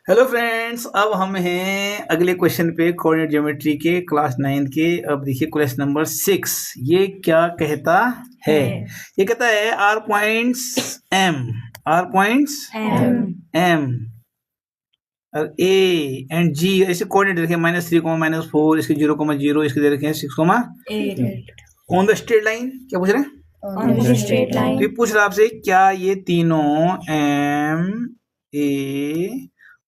Hello friends, अब हम हैं अगले क्वेश्चन पे कोऑर्डिनेट ज्योमेट्री के क्लास 9 के। अब देखिए क्वेश्चन नंबर 6। ये क्या कहता है? ये कहता है आर पॉइंट्स एम और ए एंड जी ऐसे कोऑर्डिनेट रखे -3, -4, इसके 0, 0 इसके दे रखे हैं 6, 8 ऑन द स्ट्रेट लाइन। क्या पूछ रहे हैं? On the straight line. तो ये पूछ रहा है आपसे क्या ये तीनों एम ए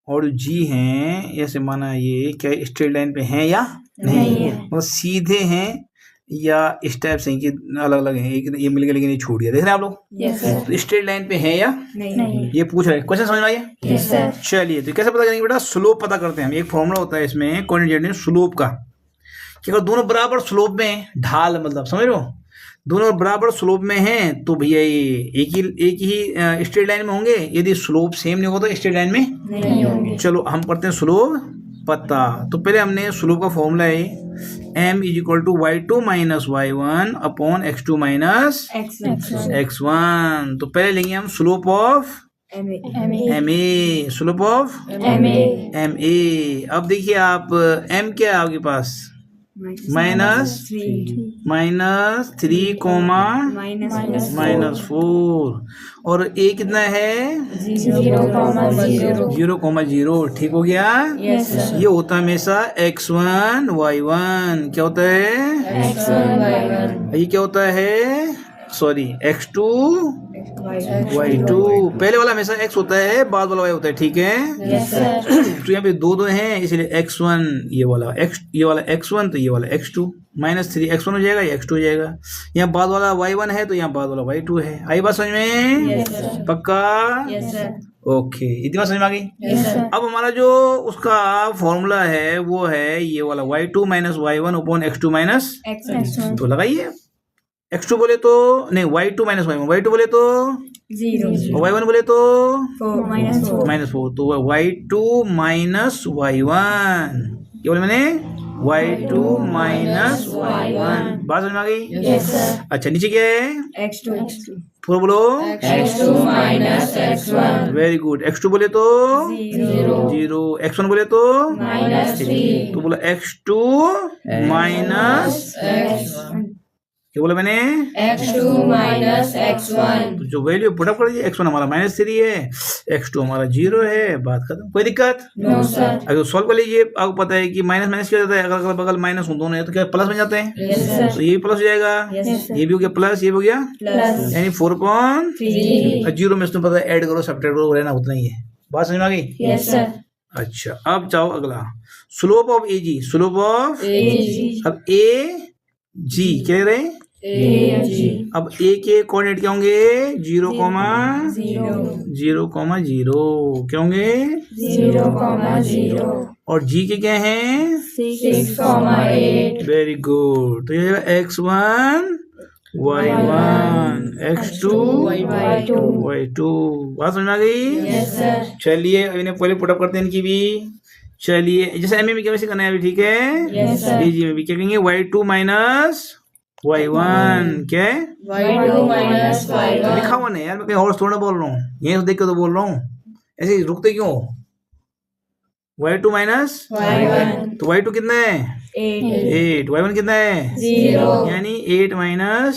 और जी हैं, ऐसे माना ये क्या स्ट्रेट लाइन पे हैं या नहीं है? वो सीधे हैं या इस टाइप से कि अलग अलग हैं, एक ये मिल गया लेकिन ये छूट गया। देख रहे हैं आप लोग? Yes sir. तो स्ट्रेट लाइन पे है या नहीं. ये पूछ रहे हैं। क्वेश्चन समझ में आइए? Yes sir. चलिए, तो कैसे पता करेंगे बेटा? स्लोप पता करते हैं हम। एक फॉर्मूला होता है इसमें कोऑर्डिनेट ज्योमेट्री स्लोप का, कि अगर दोनों बराबर स्लोप में हैं, ढाल मतलब समझ रहे हो, दोनों बराबर स्लोप में हैं तो भैया ये एक ही स्ट्रेट लाइन में होंगे। यदि स्लोप सेम नहीं होगा तो स्ट्रेट लाइन में नहीं होंगे। चलो हम करते हैं स्लोप पता। तो पहले हमने स्लोप का फॉर्मूला है m = y2 - y1 upon x2 - x1। तो पहले लेंगे हम slope of ma, slope of ma। अब देखिए आप m क्या है आपके पास? -3, -4 और a कितना है? 0,0। ठीक हो गया? Yes sir. ये होता है हमेशा x1 y1। क्या होता है? X1 Y1. ये क्या होता है? Sorry x2 y2। पहले वाला हमेशा x होता है, बाद वाला y होता है। ठीक है? Yes sir. तो यहाँ पे दो हैं, इसलिए x1 ये वाला x1 तो ये वाला x2। -3 x1 हो जाएगा, ये x2 हो जाएगा। यहाँ बाद वाला y1 है तो यहाँ बाद वाला y2 है। आई बात समझ में? Yes sir. पक्का? Yes sir. ओके, इतनी बात समझ में आ गई? Yes sir. अब हमारा जो उसका फॉर्मूला है वो है ये वाला y2 - y1 upon x2 - X1. तो लगाइए। x2 बोले तो नहीं, y2 - y1, y2 बोले तो 0. y1 बोले तो 4 -4. -4, तो y2 - y1। क्या बोले मैंने? y2 - y1। बात समझ में आ गई? Yes sir. अच्छा, नीचे क्या है? X2. पूरा बोलो। X2 -X1. Very good. x2 बोले तो 0, x1 बोले तो -3. तो बोला x2 माइनस X1. क्या बोला मैंने? X2 -X1. तो जो वैल्यू पुटअप कर दीजिए। x1 हमारा -3 है, x2 हमारा 0 है। बात खत्म, कोई दिक्कत? No sir. अगर सॉल्व कर लीजिए, आपको पता है कि माइनस माइनस क्या जाता है, अगर बगल माइनस दोनों है तो क्या प्लस बन जाते हैं? Yes sir. तो ये भी प्लस हो जाएगा, Yes sir. ये भी हो गया प्लस, ये भी हो गया Plus यानी 4/3। 3. 0 में इसमें पता है ऐड करो सब्ट्रैक्ट करो, रहना उतना ही है। बात समझ में आ गई? Yes sir. अच्छा, अब जाओ अगला। Slope of AG, slope of AG. अब AG कह रहे हैं। AG. अब A के कोऑर्डिनेट क्या होंगे? 0, 0. 0 क्या होंगे? 0,0. और G के क्या हैं? 6,8. Very good. तो ये x1 y1 x2 y2। बात समझ में आ गई? Yes sir. चलिए अब इन्हें पहले पुटअप करते हैं इनकी भी। चलिए जैसे एम में क्या वैसे करना है अभी, ठीक है? Yes sir. AG में भी क्या कहेंगे? y2 - y1 क्या है? Y2 -Y1. लिखा हुआ नहीं यार, मैं कहीं और थोड़ा बोल रहा हूँ, यही देख के तो बोल रहा हूँ। ऐसे रुकते क्यों? y2 - Y1. तो y2 कितना है? 8। y1 कितना है? 0. यानी 8 -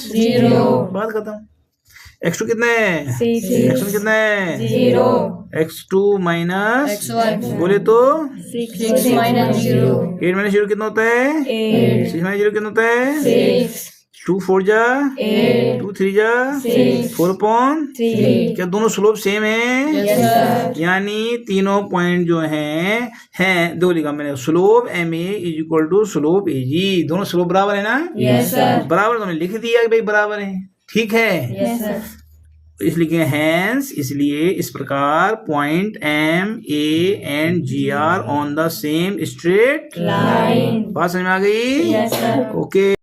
0. बात खत्म। x2 कितना है? 6. x1 कितना है? 0. x2 - X1. बोले तो 6 -0. 8 - 0 कितना होता है? 8. 6 - 0 कितना होता है? 6. 2 4 जा 8. 2 3 जा 6. 4/3। क्या दोनों स्लोप सेम है? Yes sir. यानी तीनों पॉइंट जो हैं दो लिखा मैंने। Slope MA = slope AG। दोनों स्लोप बराबर है ना? Yes sir. बराबर तो मैंने लिख दिया कि भाई बराबर है। ठीक है? Yes sir. इसलिए हैंस, इसलिए इस प्रकार point M A and G are on the same straight Line. बात समझ में आ गई? Yes sir. ओके।